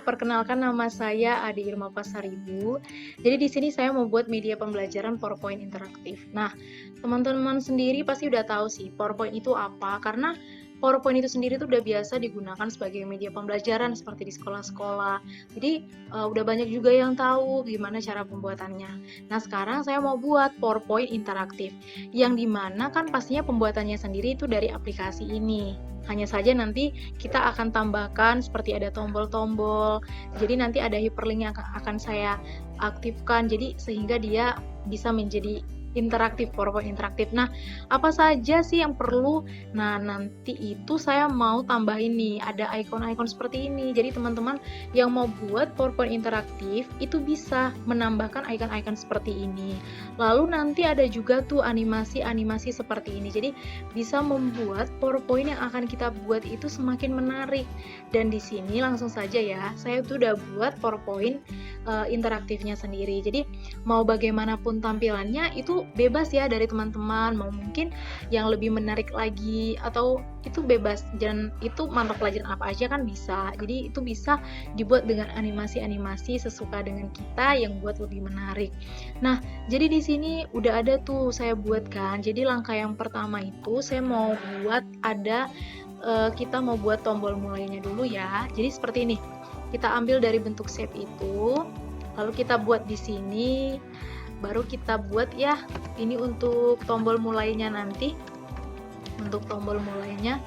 perkenalkan nama saya Adi Irma Pasaribu. Jadi di sini saya membuat media pembelajaran PowerPoint interaktif. Nah, teman-teman sendiri pasti udah tahu sih PowerPoint itu apa, karena PowerPoint itu sendiri tuh udah biasa digunakan sebagai media pembelajaran seperti di sekolah-sekolah. Jadi udah banyak juga yang tahu gimana cara pembuatannya. Nah, sekarang saya mau buat PowerPoint interaktif, yang dimana kan pastinya pembuatannya sendiri itu dari aplikasi ini. Hanya saja nanti kita akan tambahkan seperti ada tombol-tombol. Jadi nanti ada hyperlink yang akan saya aktifkan. Jadi sehingga dia bisa menjadi interaktif, PowerPoint interaktif. Nah, apa saja sih yang perlu? Nah, nanti itu saya mau tambahin nih, ada icon-icon seperti ini. Jadi teman-teman yang mau buat PowerPoint interaktif itu bisa menambahkan icon-icon seperti ini. Lalu nanti ada juga tuh animasi-animasi seperti ini. Jadi bisa membuat PowerPoint yang akan kita buat itu semakin menarik. Dan di sini langsung saja ya, saya tuh udah buat PowerPoint interaktifnya sendiri. Jadi mau bagaimanapun tampilannya itu bebas ya dari teman-teman, mau mungkin yang lebih menarik lagi atau itu bebas, dan itu mata pelajaran apa aja kan bisa. Jadi itu bisa dibuat dengan animasi-animasi sesuka dengan kita yang buat lebih menarik. Nah, jadi di sini udah ada tuh saya buat kan. Jadi langkah yang pertama itu saya mau buat ada kita mau buat tombol mulainya dulu ya. Jadi seperti ini. Kita ambil dari bentuk shape itu, lalu kita buat di sini, baru kita buat ya. Ini untuk tombol mulainya nanti. Untuk tombol mulainya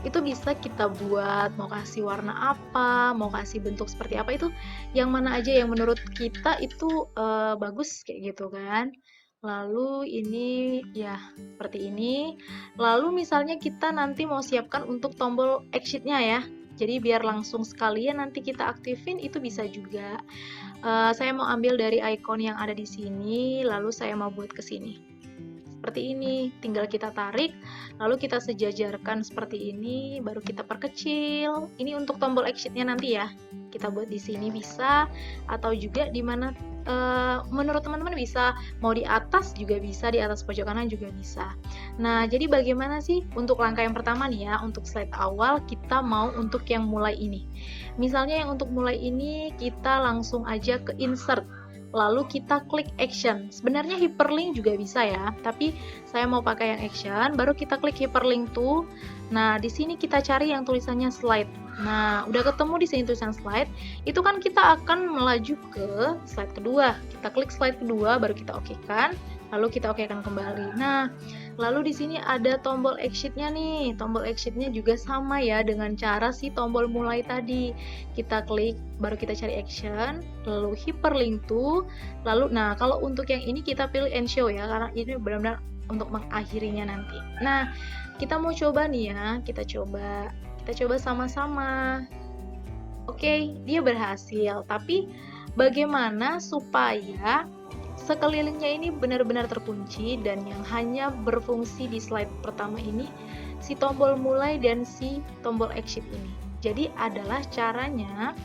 itu bisa kita buat mau kasih warna apa, mau kasih bentuk seperti apa, itu yang mana aja yang menurut kita itu bagus kayak gitu kan. Lalu ini ya seperti ini. Lalu misalnya kita nanti mau siapkan untuk tombol exit-nya ya. Jadi biar langsung sekalian nanti kita aktifin itu bisa juga. Saya mau ambil dari icon yang ada di sini, lalu saya mau buat ke sini. Seperti ini, tinggal kita tarik, lalu kita sejajarkan seperti ini, baru kita perkecil. Ini untuk tombol exit-nya nanti ya. Kita buat di sini bisa, atau juga di mana menurut teman-teman bisa, mau di atas juga bisa, di atas pojok kanan juga bisa. Nah, jadi bagaimana sih untuk langkah yang pertama nih ya, untuk slide awal kita mau untuk yang mulai ini. Misalnya yang untuk mulai ini kita langsung aja ke insert, lalu kita klik action. Sebenarnya hyperlink juga bisa ya, tapi saya mau pakai yang action, baru kita klik hyperlink tuh. Nah, di sini kita cari yang tulisannya slide. Nah, udah ketemu di sini tulisan slide, itu kan kita akan melaju ke slide kedua. Kita klik slide kedua, baru kita okekan, lalu kita okekan kembali. Nah, lalu di sini ada tombol exit-nya nih. Tombol exit-nya juga sama ya dengan cara si tombol mulai tadi. Kita klik, baru kita cari action, lalu hyperlink tuh. Lalu, nah kalau untuk yang ini kita pilih end show ya, karena ini benar-benar untuk mengakhirinya nanti. Nah, kita mau coba nih ya, kita coba sama-sama. Oke, dia berhasil. Tapi bagaimana supaya sekelilingnya ini benar-benar terkunci dan yang hanya berfungsi di slide pertama ini si tombol mulai dan si tombol exit ini. Jadi adalah caranya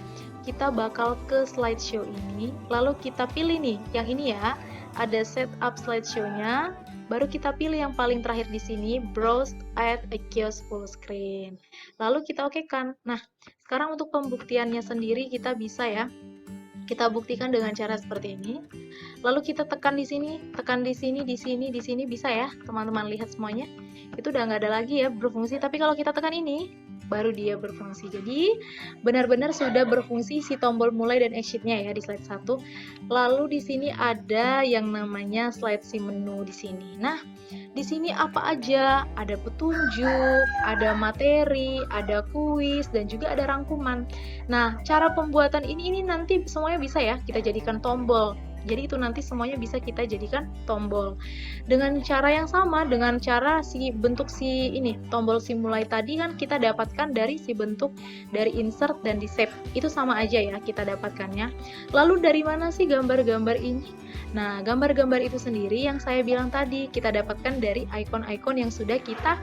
kita bakal ke slideshow ini, lalu kita pilih nih yang ini ya, ada setup slideshow-nya, baru kita pilih yang paling terakhir di sini, browse add a kiosk full screen. Lalu kita okekan. Nah, sekarang untuk pembuktiannya sendiri kita bisa ya, kita buktikan dengan cara seperti ini. Lalu kita tekan di sini, tekan di sini, di sini, di sini, bisa ya teman-teman lihat semuanya. Itu udah nggak ada lagi ya berfungsi, tapi kalau kita tekan ini, baru dia berfungsi. Jadi benar-benar sudah berfungsi si tombol mulai dan exit-nya ya di slide 1. Lalu di sini ada yang namanya slide si menu di sini. Nah, di sini apa aja? Ada petunjuk, ada materi, ada kuis, dan juga ada rangkuman. Nah, cara pembuatan ini nanti semuanya bisa ya kita jadikan tombol. Jadi itu nanti semuanya bisa kita jadikan tombol. Dengan cara yang sama, dengan cara si bentuk si ini, tombol si mulai tadi kan kita dapatkan dari si bentuk dari insert dan di save. Itu sama aja ya kita dapatkannya. Lalu dari mana sih gambar-gambar ini? Nah, gambar-gambar itu sendiri yang saya bilang tadi kita dapatkan dari icon-icon yang sudah kita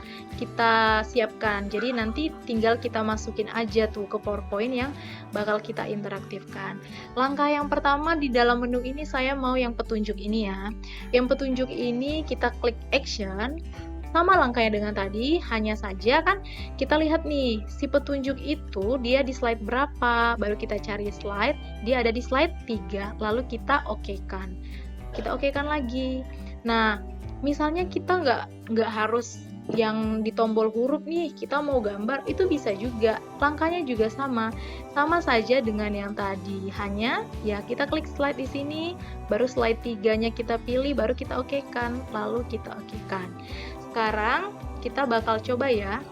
siapkan. Jadi nanti tinggal kita masukin aja tuh ke PowerPoint yang bakal kita interaktifkan. Langkah yang pertama di dalam menu ini saya mau yang petunjuk ini ya. Yang petunjuk ini kita klik action, Sama langkahnya dengan tadi, hanya saja kan kita lihat nih, si petunjuk itu dia di slide berapa, baru kita cari slide, dia ada di slide 3, lalu kita okekan. Kita okekan lagi. Nah, misalnya kita nggak harus yang di tombol huruf nih, kita mau gambar, itu bisa juga. Langkahnya juga sama. Sama saja dengan yang tadi. Hanya ya kita klik slide di sini, baru slide 3-nya kita pilih, baru kita okekan, lalu kita okekan. Sekarang kita bakal coba ya.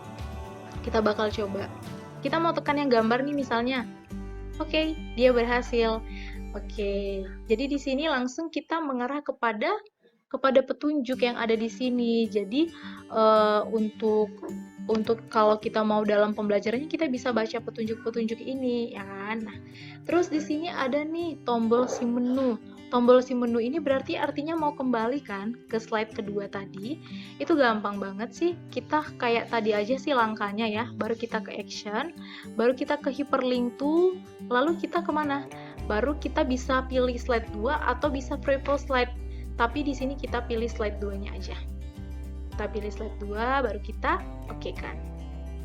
Kita bakal coba. Kita mau tekan yang gambar nih misalnya. Oke, dia berhasil. Oke, jadi di sini langsung kita mengarah kepada petunjuk yang ada di sini. Jadi untuk kalau kita mau dalam pembelajarannya kita bisa baca petunjuk-petunjuk ini, ya kan? Nah, terus di sini ada nih tombol si menu. Tombol si menu ini berarti artinya mau kembali kan ke slide kedua tadi. Itu gampang banget sih. Kita kayak tadi aja sih langkahnya ya. Baru kita ke action, baru kita ke hyperlink to, lalu kita kemana? Baru kita bisa pilih slide 2 atau bisa previous slide. Tapi di sini kita pilih slide 2-nya aja. Kita pilih slide 2, baru kita okekan.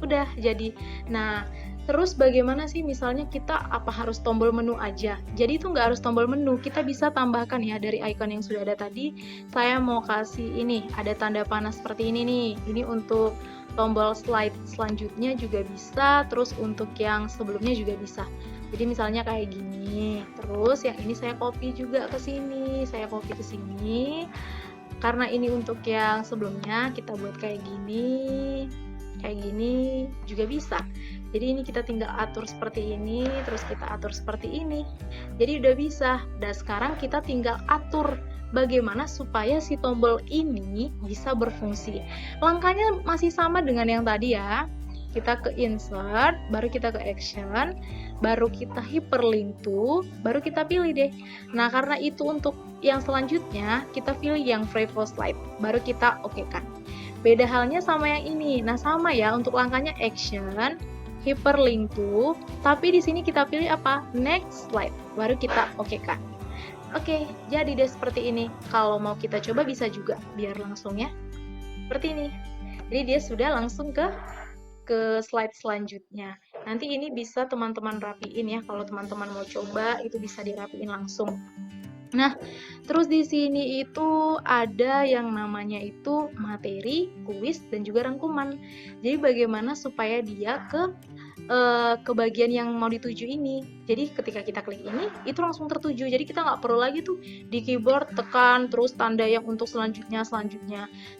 Udah jadi. Nah, terus bagaimana sih misalnya kita apa harus tombol menu aja? Jadi itu nggak harus tombol menu, kita bisa tambahkan ya dari icon yang sudah ada tadi. Saya mau kasih ini, ada tanda panah seperti ini nih. Ini untuk tombol slide selanjutnya juga bisa, terus untuk yang sebelumnya juga bisa. Jadi misalnya kayak gini. Terus yang ini saya copy juga ke sini, saya copy ke sini. Karena ini untuk yang sebelumnya kita buat kayak gini juga bisa. Jadi ini kita tinggal atur seperti ini, terus kita atur seperti ini. Jadi udah bisa. Dan sekarang kita tinggal atur bagaimana supaya si tombol ini bisa berfungsi. Langkahnya masih sama dengan yang tadi ya. Kita ke insert, baru kita ke action, baru kita hyperlink to, baru kita pilih deh. Nah, karena itu untuk yang selanjutnya, kita pilih yang previous slide, baru kita okekan. Beda halnya sama yang ini. Nah, sama ya untuk langkahnya action, hyperlink to, tapi di sini kita pilih apa? Next slide, baru kita okekan. Oke, jadi deh seperti ini. Kalau mau kita coba bisa juga, biar langsung ya. Seperti ini. Jadi dia sudah langsung ke slide selanjutnya. Nanti ini bisa teman-teman rapiin ya. Kalau teman-teman mau coba, itu bisa dirapiin langsung. Nah, terus di sini itu ada yang namanya itu materi, kuis, dan juga rangkuman. Jadi bagaimana supaya dia ke bagian yang mau dituju ini. Jadi ketika kita klik ini, itu langsung tertuju. Jadi kita nggak perlu lagi tuh di keyboard tekan terus tanda yang untuk selanjutnya.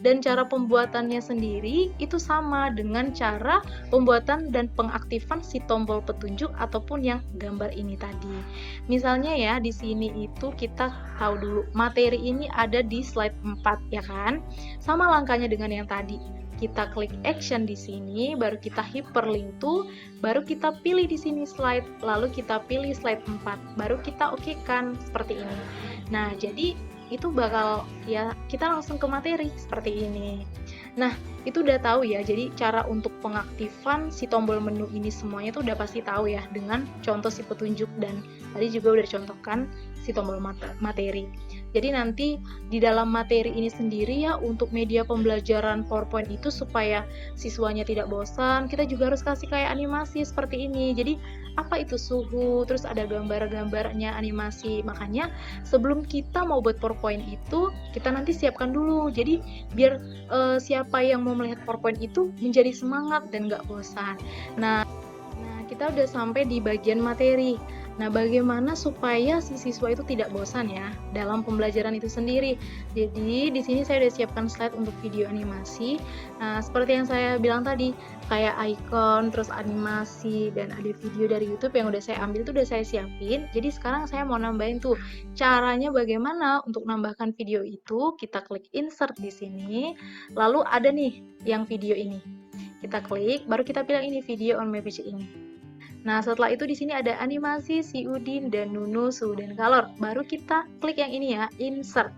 Dan cara pembuatannya sendiri itu sama dengan cara pembuatan dan pengaktifan si tombol petunjuk ataupun yang gambar ini tadi. Misalnya ya di sini itu kita tahu dulu materi ini ada di slide 4 ya kan? Sama langkahnya dengan yang tadi. Kita klik action di sini, baru kita hyperlink to, baru kita pilih di sini slide, lalu kita pilih slide 4, baru kita okekan seperti ini. Nah, jadi itu bakal ya kita langsung ke materi seperti ini. Nah, itu udah tahu ya. Jadi cara untuk pengaktifan si tombol menu ini semuanya tuh udah pasti tahu ya dengan contoh si petunjuk dan tadi juga udah dicontohkan si tombol materi. Jadi nanti di dalam materi ini sendiri ya untuk media pembelajaran PowerPoint itu supaya siswanya tidak bosan, kita juga harus kasih kayak animasi seperti ini. Jadi apa itu suhu, terus ada gambar-gambarnya animasi. Makanya sebelum kita mau buat PowerPoint itu, kita nanti siapkan dulu. Jadi biar siapa yang mau melihat PowerPoint itu menjadi semangat dan nggak bosan. Nah, kita udah sampai di bagian materi. Nah, bagaimana supaya si siswa itu tidak bosan ya dalam pembelajaran itu sendiri. Jadi, di sini saya udah siapkan slide untuk video animasi. Nah, seperti yang saya bilang tadi, kayak icon, terus animasi, dan ada video dari YouTube yang udah saya ambil tuh udah saya siapin. Jadi, sekarang saya mau nambahin tuh caranya bagaimana untuk nambahkan video itu. Kita klik insert di sini, lalu ada nih yang video ini. Kita klik, baru kita pilih ini video on my page ini. Nah, setelah itu di sini ada animasi si Udin dan Nunu, suhu dan kalor. Baru kita klik yang ini ya, insert.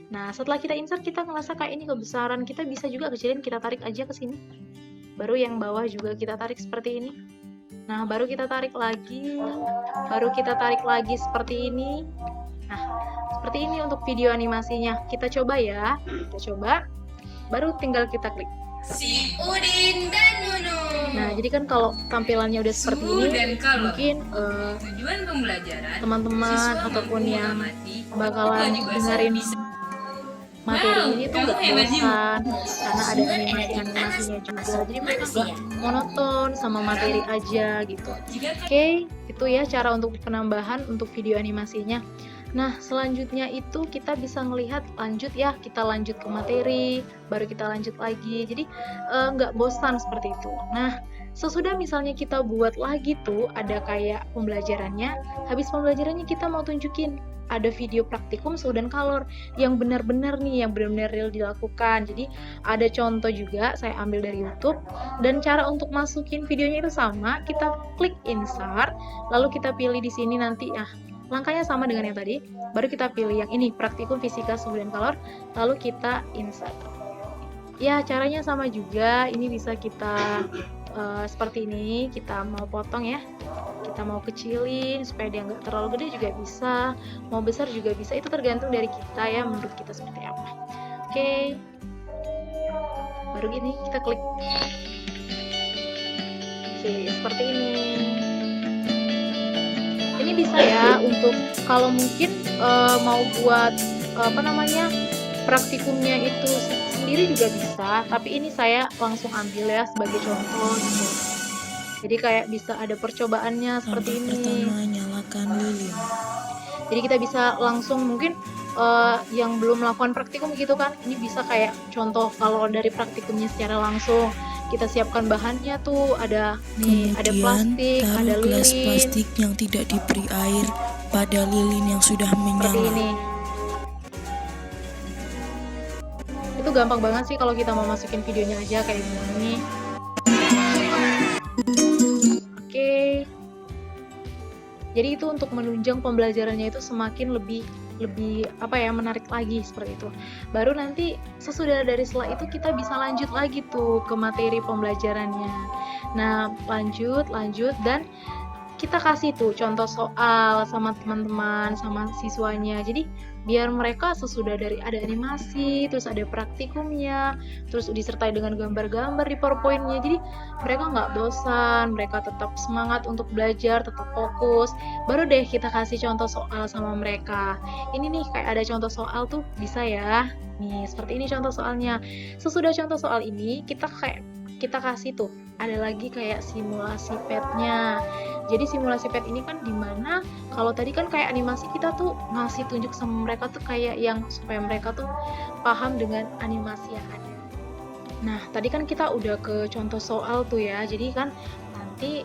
Nah, setelah kita insert, kita ngerasa kayak ini kebesaran. Kita bisa juga kecilin, kita tarik aja ke sini. Baru yang bawah juga kita tarik seperti ini. Nah, baru kita tarik lagi. Baru kita tarik lagi seperti ini. Nah, seperti ini untuk video animasinya. Kita coba ya. Kita coba. baru tinggal kita klik. Si Udin dan Nunu. Nah, jadi kan kalau tampilannya udah seperti Suhu ini, dan kalor. mungkin Tujuan pembelajaran teman-teman siswa ataupun mampu yang mengamati bakalan juga dengerin bisa. materi Wow, ini tuh kamu nggak hebat juga. bosan karena ada animasinya juga. Jadi mereka nggak monoton sama materi aja gitu. Oke, itu ya cara untuk penambahan untuk video animasinya. Nah, selanjutnya itu kita bisa ngelihat lanjut ya, kita lanjut ke materi, baru kita lanjut lagi. Jadi nggak bosan seperti itu. Nah, sesudah misalnya kita buat lagi tuh ada kayak pembelajarannya, habis pembelajarannya kita mau tunjukin ada video praktikum suhu dan kalor yang benar-benar nih, yang benar-benar real dilakukan. Jadi ada contoh juga saya ambil dari YouTube, dan cara untuk masukin videonya itu sama, kita klik insert, lalu kita pilih di sini nanti. Langkahnya sama dengan yang tadi, baru kita pilih yang ini, praktikum fisika suhu dan kalor, lalu kita insert. Ya, caranya sama juga, ini bisa kita seperti ini, kita mau potong ya, kita mau kecilin supaya dia nggak terlalu gede juga bisa, mau besar juga bisa, itu tergantung dari kita ya, menurut kita seperti apa. Oke, baru gini kita klik. Oke, seperti ini. Ini bisa ya untuk kalau mungkin mau buat praktikumnya itu sendiri juga bisa, tapi ini saya langsung ambil ya sebagai contoh gitu. Jadi kayak bisa ada percobaannya seperti ini. Pertama, nyalakan lilin. Jadi kita bisa langsung mungkin yang belum melakukan praktikum gitu kan, ini bisa kayak contoh kalau dari praktikumnya secara langsung. Kita siapkan bahannya tuh, ada nih, Kemudian, ada plastik, taruh ada gelas lilin. plastik yang tidak diberi air pada lilin yang sudah Seperti menyala. ini. Itu gampang banget sih kalau kita mau masukin videonya aja kayak gini. Oke. Jadi itu untuk menunjang pembelajarannya itu semakin lebih menarik lagi seperti itu. Baru nanti setelah itu kita bisa lanjut lagi tuh ke materi pembelajarannya. Nah, lanjut dan kita kasih tuh contoh soal sama teman-teman, sama siswanya. Jadi biar mereka sesudah dari ada animasi, terus ada praktikumnya, terus disertai dengan gambar-gambar di PowerPoint-nya. Jadi mereka nggak bosan, mereka tetap semangat untuk belajar, tetap fokus. Baru deh kita kasih contoh soal sama mereka. Ini nih kayak ada contoh soal tuh, bisa ya. Nih, seperti ini contoh soalnya. Sesudah contoh soal ini, kita kasih tuh ada lagi kayak simulasi pet-nya. Jadi simulasi pet ini kan dimana kalau tadi kan kayak animasi kita tuh ngasih tunjuk sama mereka tuh kayak yang supaya mereka tuh paham dengan animasi yang ada. Nah, tadi kan kita udah ke contoh soal tuh ya. Jadi kan nanti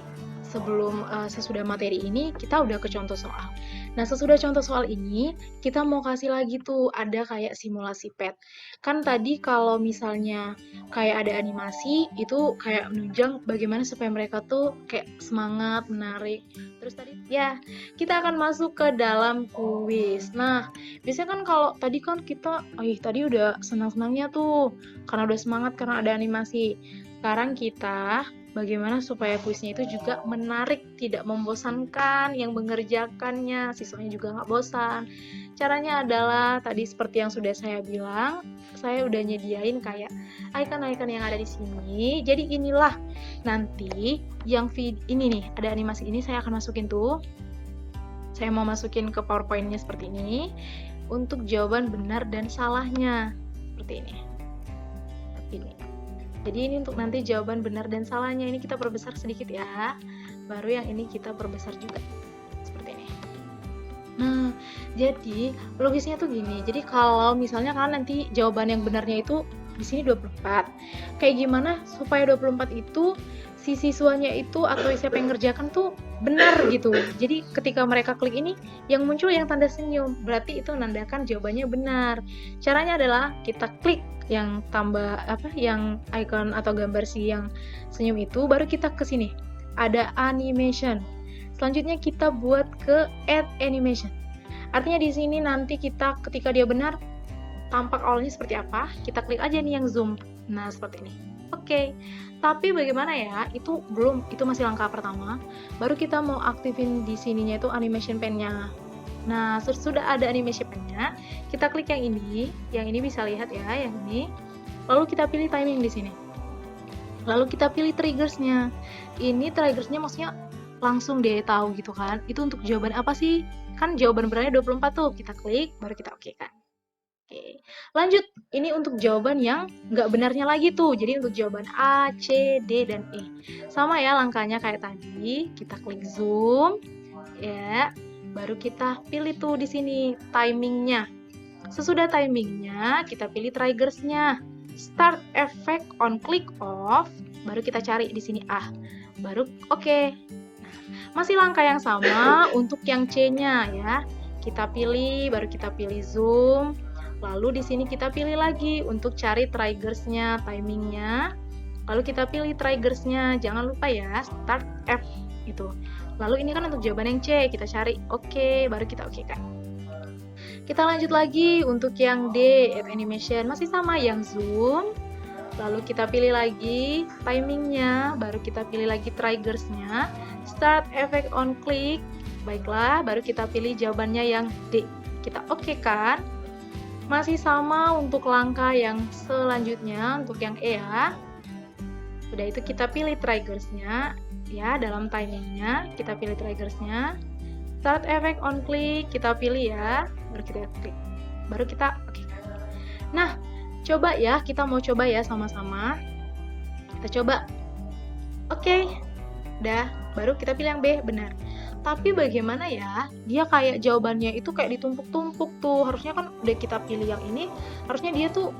sesudah materi ini kita udah ke contoh soal. Nah, sesudah contoh soal ini kita mau kasih lagi tuh ada kayak simulasi pet. Kan tadi kalau misalnya kayak ada animasi itu kayak menunjang bagaimana supaya mereka tuh kayak semangat, menarik. Terus tadi ya kita akan masuk ke dalam kuis. Nah, biasanya kan kalau tadi kan kita tadi udah senang-senangnya tuh karena udah semangat karena ada animasi. Sekarang kita bagaimana supaya kuisnya itu juga menarik, tidak membosankan yang mengerjakannya, siswanya juga nggak bosan. Caranya adalah tadi seperti yang sudah saya bilang, saya udah nyediain kayak icon-icon yang ada di sini. Jadi inilah nanti yang ini nih, ada animasi ini saya akan masukin tuh. Saya mau masukin ke PowerPoint-nya seperti ini untuk jawaban benar dan salahnya. Seperti ini. Jadi ini untuk nanti jawaban benar dan salahnya, ini kita perbesar sedikit ya. Baru yang ini kita perbesar juga. Seperti ini. Nah, jadi logisnya tuh gini. Jadi kalau misalnya kan nanti jawaban yang benarnya itu di sini 24. Kayak gimana supaya 24 itu si siswanya itu atau siapa yang ngerjakan tuh benar gitu. Jadi ketika mereka klik ini yang muncul yang tanda senyum, berarti itu menandakan jawabannya benar. Caranya adalah kita klik yang yang icon atau gambar si yang senyum itu, baru kita ke sini ada animation. Selanjutnya kita buat ke add animation. Artinya di sini nanti kita ketika dia benar tampak awalnya seperti apa, kita klik aja nih yang zoom. Nah, seperti ini. Oke. Tapi bagaimana ya? Itu masih langkah pertama. Baru kita mau aktifin di sininya itu animation pen-nya. Nah, sudah ada animation pen-nya, kita klik yang ini bisa lihat ya, yang ini. Lalu kita pilih timing di sini. Lalu kita pilih triggersnya. Ini triggersnya maksudnya langsung deh tahu gitu kan. Itu untuk jawaban apa sih? Kan jawaban benernya 24 tuh. Kita klik, baru kita oke kan. Oke, lanjut. Ini untuk jawaban yang nggak benarnya lagi tuh. Jadi untuk jawaban A, C, D, dan E. Sama ya langkahnya kayak tadi. Kita klik zoom, ya. Baru kita pilih tuh di sini timingnya. Sesudah timingnya, kita pilih triggersnya. Start effect on click off. Baru kita cari di sini A. Baru oke. Nah, masih langkah yang sama untuk yang C-nya ya. Kita pilih, baru kita pilih zoom. Lalu di sini kita pilih lagi untuk cari triggersnya, timingnya. Lalu kita pilih triggersnya, jangan lupa ya, start F itu. Lalu ini kan untuk jawaban yang C, kita cari oke, baru kita oke kan. Kita lanjut lagi untuk yang D, add animation, masih sama yang zoom. Lalu kita pilih lagi timingnya, baru kita pilih lagi triggersnya, start effect on click. Baiklah, baru kita pilih jawabannya yang D. Kita oke kan? Masih sama untuk langkah yang selanjutnya, untuk yang E ya. Udah itu kita pilih triggersnya, ya dalam timingnya, kita pilih triggersnya. Start effect on click, kita pilih ya, baru kita klik. Baru kita oke. Nah, coba ya, kita mau coba ya sama-sama. Kita coba. Oke. Udah, baru kita pilih yang B, benar. Tapi bagaimana ya? Dia kayak jawabannya itu kayak ditumpuk-tumpuk tuh. Harusnya kan udah kita pilih yang ini, harusnya dia tuh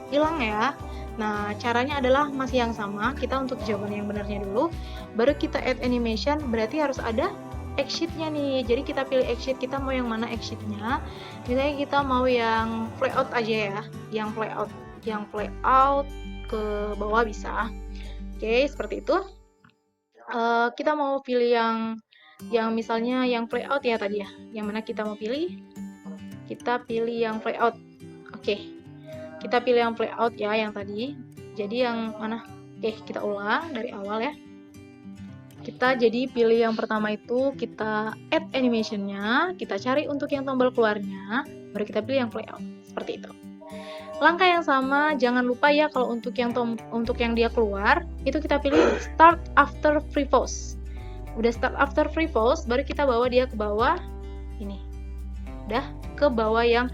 hilang ya. Nah, caranya adalah masih yang sama. Kita untuk jawaban yang benarnya dulu, baru kita add animation, berarti harus ada exit-nya nih. Jadi kita pilih exit, kita mau yang mana exit-nya. Misalnya kita mau yang playout aja ya, yang playout ke bawah bisa. Oke, seperti itu. Kita mau pilih yang misalnya yang playout ya tadi ya. Yang mana kita mau pilih? Kita pilih yang playout. Oke. Kita pilih yang playout ya yang tadi. Jadi yang mana? Oke, kita ulang dari awal ya. Kita jadi pilih yang pertama itu, kita add animation-nya, kita cari untuk yang tombol keluarnya, baru kita pilih yang playout. Seperti itu. Langkah yang sama, jangan lupa ya kalau untuk yang dia keluar, itu kita pilih start after free pause. Udah start after free pause, baru kita bawa dia ke bawah ini. Udah ke bawah yang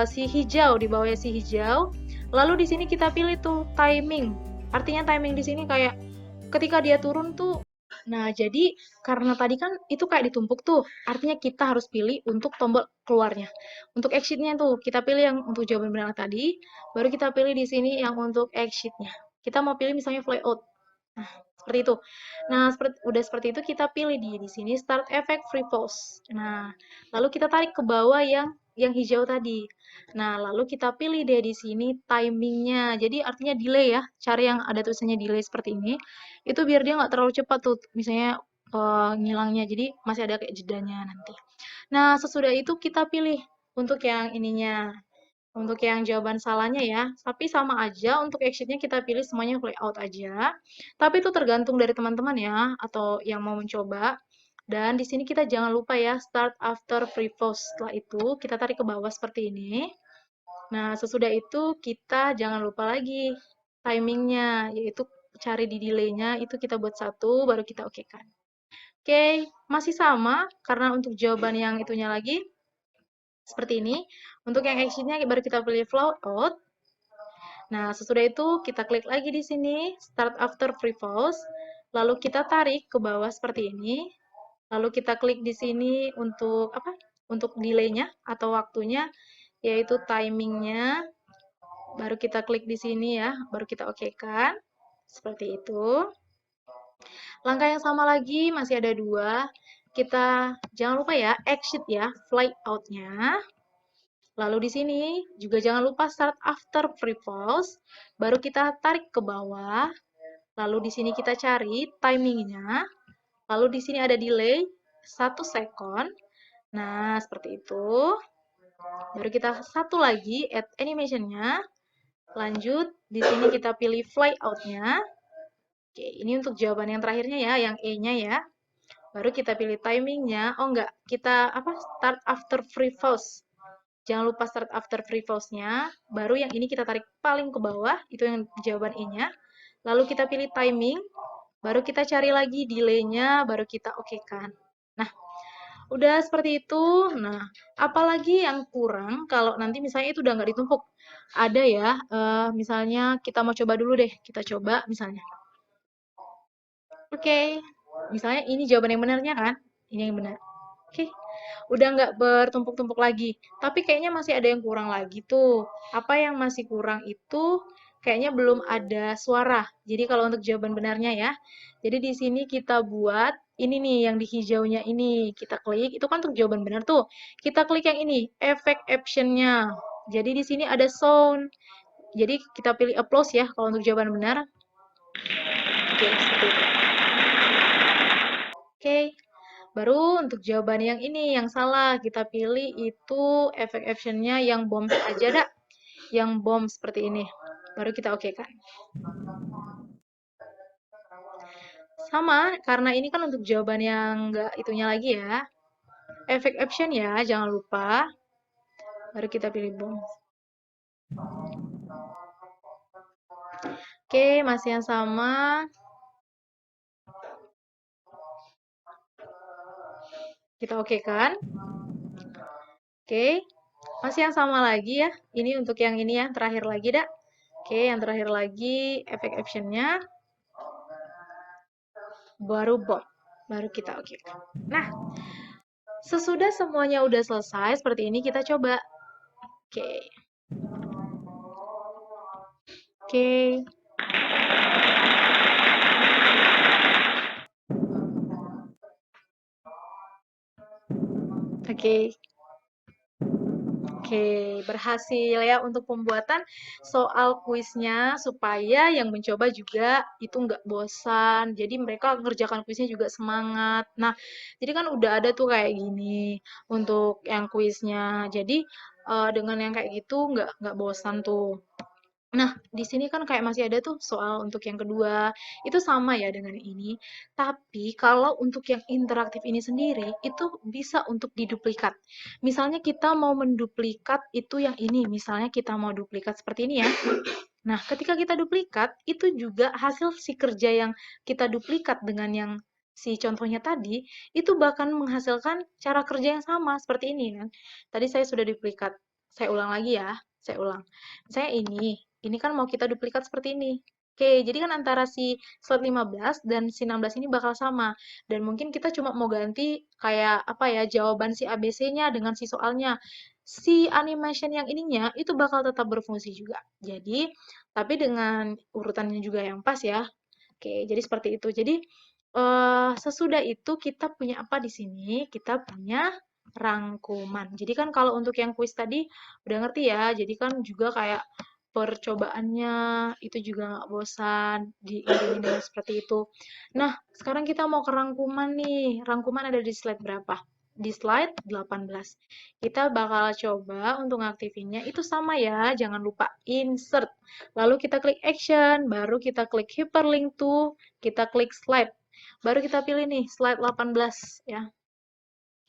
si hijau, di bawahnya si hijau. Lalu di sini kita pilih tuh timing. Artinya timing di sini kayak ketika dia turun tuh. Nah, jadi karena tadi kan itu kayak ditumpuk tuh, artinya kita harus pilih untuk tombol keluarnya. Untuk exit-nya tuh, kita pilih yang untuk jawaban benar tadi, baru kita pilih di sini yang untuk exit-nya. Kita mau pilih misalnya flyout. Nah, seperti itu. Nah, udah seperti itu kita pilih di sini start effect free pause. Nah, lalu kita tarik ke bawah yang hijau tadi. Nah, lalu kita pilih deh di sini timingnya. Jadi artinya delay ya. Cari yang ada tulisannya delay seperti ini. Itu biar dia nggak terlalu cepat tuh. Misalnya ngilangnya. Jadi masih ada kayak jedanya nanti. Nah, sesudah itu kita pilih untuk yang ininya. Untuk yang jawaban salahnya ya, tapi sama aja untuk exit-nya kita pilih semuanya layout aja. Tapi itu tergantung dari teman-teman ya, atau yang mau mencoba. Dan di sini kita jangan lupa ya, start after free pause. Setelah itu kita tarik ke bawah seperti ini. Nah, sesudah itu kita jangan lupa lagi timingnya, yaitu cari di delay-nya, itu kita buat satu, baru kita oke-kan. Oke, masih sama, karena untuk jawaban yang itunya lagi, seperti ini. Untuk yang exit-nya baru kita pilih flow out. Nah, sesudah itu kita klik lagi di sini, start after free pause. Lalu kita tarik ke bawah seperti ini. Lalu kita klik di sini untuk apa? Untuk delay-nya atau waktunya, yaitu timing-nya. Baru kita klik di sini ya, baru kita oke-kan. Seperti itu. Langkah yang sama lagi, masih ada dua. Kita jangan lupa ya, exit ya, fly out-nya. Lalu di sini juga jangan lupa start after free pause, baru kita tarik ke bawah. Lalu di sini kita cari timingnya. Lalu di sini ada delay 1 second. Nah, seperti itu. Baru kita satu lagi add animation-nya. Lanjut, di sini kita pilih fly out-nya. Oke, ini untuk jawaban yang terakhirnya ya, yang E-nya ya. Baru kita pilih timingnya. Oh enggak, kita apa? Start after free pause. Jangan lupa start after free false-nya. Baru yang ini kita tarik paling ke bawah, itu yang jawaban E-nya. Lalu kita pilih timing, baru kita cari lagi delay-nya, baru kita oke-kan. Nah, udah seperti itu. Nah, apalagi yang kurang kalau nanti misalnya itu udah nggak ditumpuk. Ada ya, misalnya kita mau coba dulu deh. Kita coba misalnya. Oke, misalnya ini jawaban yang benarnya kan? Ini yang benar. Oke, udah nggak bertumpuk-tumpuk lagi. Tapi kayaknya masih ada yang kurang lagi tuh. Apa yang masih kurang itu kayaknya belum ada suara. Jadi kalau untuk jawaban benarnya ya. Jadi di sini kita buat ini nih yang di hijaunya ini. Kita klik, itu kan untuk jawaban benar tuh. Kita klik yang ini, efek option-nya. Jadi di sini ada sound. Jadi kita pilih applause ya kalau untuk jawaban benar. Oke, seperti itu. Oke. Baru untuk jawaban yang ini, yang salah, kita pilih itu efek option-nya yang bomb aja dah. Yang bomb seperti ini. Baru kita oke kan. Sama, karena ini kan untuk jawaban yang enggak itunya lagi ya. Efek option ya, jangan lupa. Baru kita pilih bomb. Oke, masih yang sama. Kita oke kan. Oke, masih yang sama lagi ya. Ini untuk yang ini ya, terakhir lagi dah. Oke, yang terakhir lagi efek option-nya. Baru bomb. Baru kita oke kan. Nah, sesudah semuanya udah selesai, seperti ini kita coba. Oke. Oke. Oke. Oke, berhasil ya untuk pembuatan soal kuisnya supaya yang mencoba juga itu nggak bosan. Jadi mereka ngerjakan kuisnya juga semangat. Nah, jadi kan udah ada tuh kayak gini untuk yang kuisnya. Jadi dengan yang kayak gitu nggak bosan tuh. Nah, di sini kan kayak masih ada tuh soal untuk yang kedua, itu sama ya dengan yang ini. Tapi kalau untuk yang interaktif ini sendiri, itu bisa untuk diduplikat. Misalnya kita mau menduplikat itu yang ini, misalnya kita mau duplikat seperti ini ya. Nah, ketika kita duplikat, itu juga hasil si kerja yang kita duplikat dengan yang si contohnya tadi, itu bahkan menghasilkan cara kerja yang sama, seperti ini kan. Tadi saya sudah duplikat, saya ulang lagi ya, saya ulang. Misalnya ini kan mau kita duplikat seperti ini. Oke, jadi kan antara si slide 15 dan si 16 ini bakal sama. Dan mungkin kita cuma mau ganti kayak apa ya, jawaban si ABC-nya dengan si soalnya. Si animation yang ininya itu bakal tetap berfungsi juga. Jadi, tapi dengan urutannya juga yang pas ya. Oke, jadi seperti itu. Jadi, sesudah itu kita punya apa di sini? Kita punya rangkuman. Jadi kan kalau untuk yang kuis tadi udah ngerti ya. Jadi kan juga kayak percobaannya itu juga nggak bosan diiringi dengan seperti itu. Nah, sekarang kita mau ke rangkuman nih. Rangkuman ada di slide berapa? Di slide 18. Kita bakal coba untuk ngaktifinnya itu sama ya, jangan lupa insert. Lalu kita klik action, baru kita klik hyperlink to, kita klik slide. Baru kita pilih nih slide 18 ya.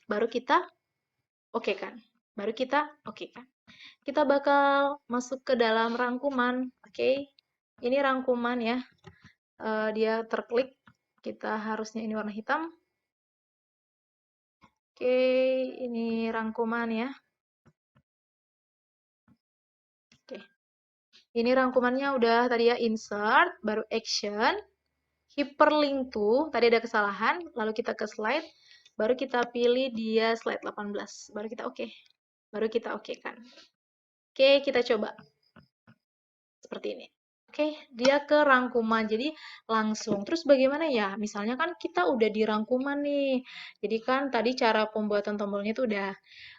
Baru kita oke kan. Baru kita oke kan. Kita bakal masuk ke dalam rangkuman. Oke. Ini rangkuman ya. Dia terklik. Kita harusnya ini warna hitam. Oke, ini rangkuman ya. Oke. Ini rangkumannya udah tadi ya insert, baru action, hyperlink to, tadi ada kesalahan, lalu kita ke slide, baru kita pilih dia slide 18, baru kita oke. Baru kita oke kan. Oke, kita coba. Seperti ini. Oke, dia ke rangkuman. Jadi langsung. Terus bagaimana ya? Misalnya kan kita udah di rangkuman nih. Jadi kan tadi cara pembuatan tombolnya itu udah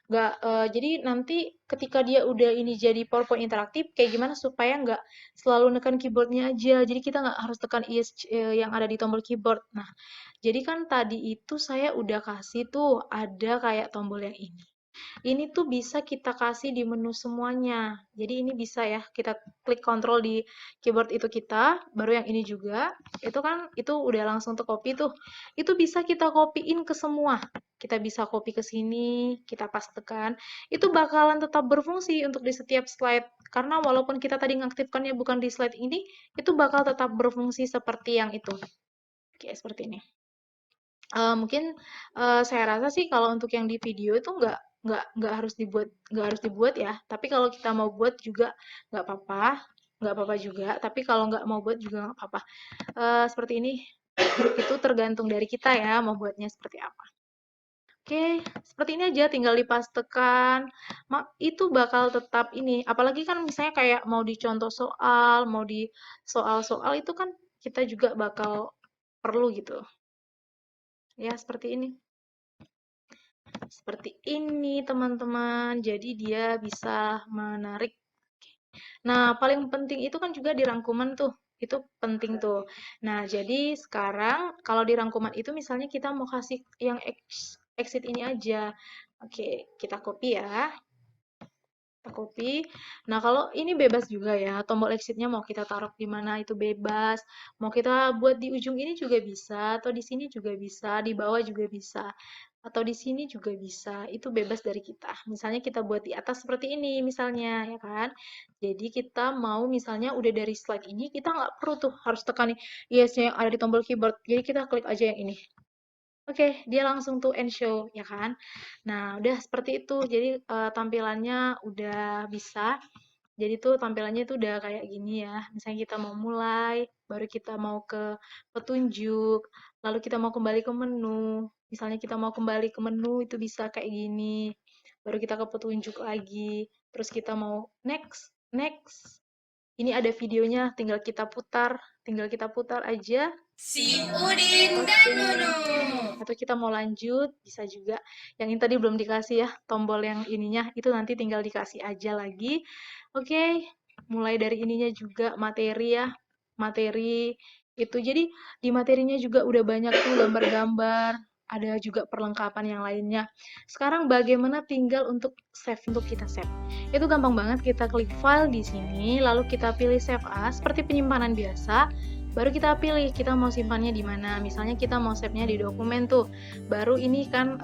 nggak. Jadi nanti ketika dia udah ini jadi PowerPoint interaktif, kayak gimana supaya nggak selalu nekan keyboardnya aja. Jadi kita nggak harus tekan ESC yang ada di tombol keyboard. Nah, jadi kan tadi itu saya udah kasih tuh ada kayak tombol yang ini. Ini tuh bisa kita kasih di menu semuanya. Jadi ini bisa ya, kita klik kontrol di keyboard itu kita, baru yang ini juga. Itu kan itu udah langsung tercopy tuh. Itu bisa kita copyin ke semua. Kita bisa copy ke sini, kita pastekan. Itu bakalan tetap berfungsi untuk di setiap slide. Karena walaupun kita tadi ngaktifkannya bukan di slide ini, itu bakal tetap berfungsi seperti yang itu. Oke, seperti ini. Mungkin, saya rasa sih kalau untuk yang di video itu nggak harus dibuat ya, tapi kalau kita mau buat juga nggak apa-apa nggak apa-apa juga, tapi kalau nggak mau buat juga nggak apa-apa. Seperti ini, itu tergantung dari kita ya, mau buatnya seperti apa. Oke, seperti ini aja, tinggal dipastekan, itu bakal tetap ini, apalagi kan misalnya kayak mau dicontoh soal, mau di soal-soal itu kan kita juga bakal perlu gitu. Ya, seperti ini. Seperti ini, teman-teman. Jadi dia bisa menarik. Nah, paling penting itu kan juga di rangkuman tuh. Itu penting tuh. Nah, jadi sekarang kalau di rangkuman itu misalnya kita mau kasih yang exit ini aja. Oke, kita copy ya. Kita copy. Nah, kalau ini bebas juga ya. Tombol exitnya mau kita taruh di mana itu bebas. Mau kita buat di ujung ini juga bisa, atau di sini juga bisa, di bawah juga bisa, atau di sini juga bisa. Itu bebas dari kita. Misalnya kita buat di atas seperti ini, misalnya, ya kan? Jadi kita mau misalnya udah dari slide ini, kita nggak perlu tuh harus tekan yes-nya yang ada di tombol keyboard. Jadi kita klik aja yang ini. Oke, dia langsung tuh end show, ya kan? Nah, udah seperti itu. Jadi tampilannya udah bisa. Jadi tuh tampilannya tuh udah kayak gini ya. Misalnya kita mau mulai, baru kita mau ke petunjuk, lalu kita mau kembali ke menu. Misalnya kita mau kembali ke menu itu bisa kayak gini. Baru kita ke petunjuk lagi. Terus kita mau next, next. Ini ada videonya, tinggal kita putar aja. Si Udin dan Nunu. Atau kita mau lanjut, bisa juga. Yang ini tadi belum dikasih ya, tombol yang ininya, itu nanti tinggal dikasih aja lagi. Oke, mulai dari ininya juga materi ya, materi itu. Jadi di materinya juga udah banyak tuh gambar-gambar, ada juga perlengkapan yang lainnya. Sekarang bagaimana tinggal untuk save, untuk kita save. Itu gampang banget, kita klik file di sini, lalu kita pilih save as, seperti penyimpanan biasa. Baru kita pilih kita mau simpannya di mana. Misalnya kita mau save-nya di dokumen tuh. Baru ini kan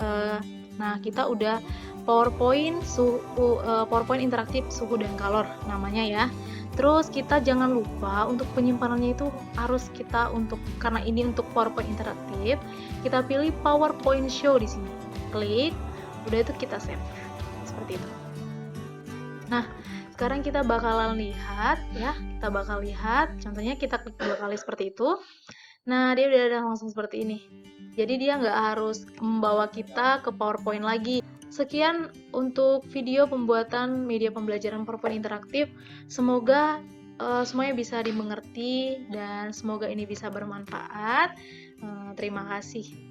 nah kita udah PowerPoint PowerPoint interaktif suhu dan kalor namanya ya. Terus kita jangan lupa untuk penyimpanannya itu harus kita karena ini untuk PowerPoint interaktif, kita pilih PowerPoint show di sini. Klik, udah itu kita save. Seperti itu. Nah, sekarang kita bakalan lihat ya, kita bakal lihat, contohnya kita klik 2 kali seperti itu. Nah, dia udah ada langsung seperti ini. Jadi dia nggak harus membawa kita ke PowerPoint lagi. Sekian untuk video pembuatan media pembelajaran PowerPoint interaktif. Semoga semuanya bisa dimengerti dan semoga ini bisa bermanfaat. Terima kasih.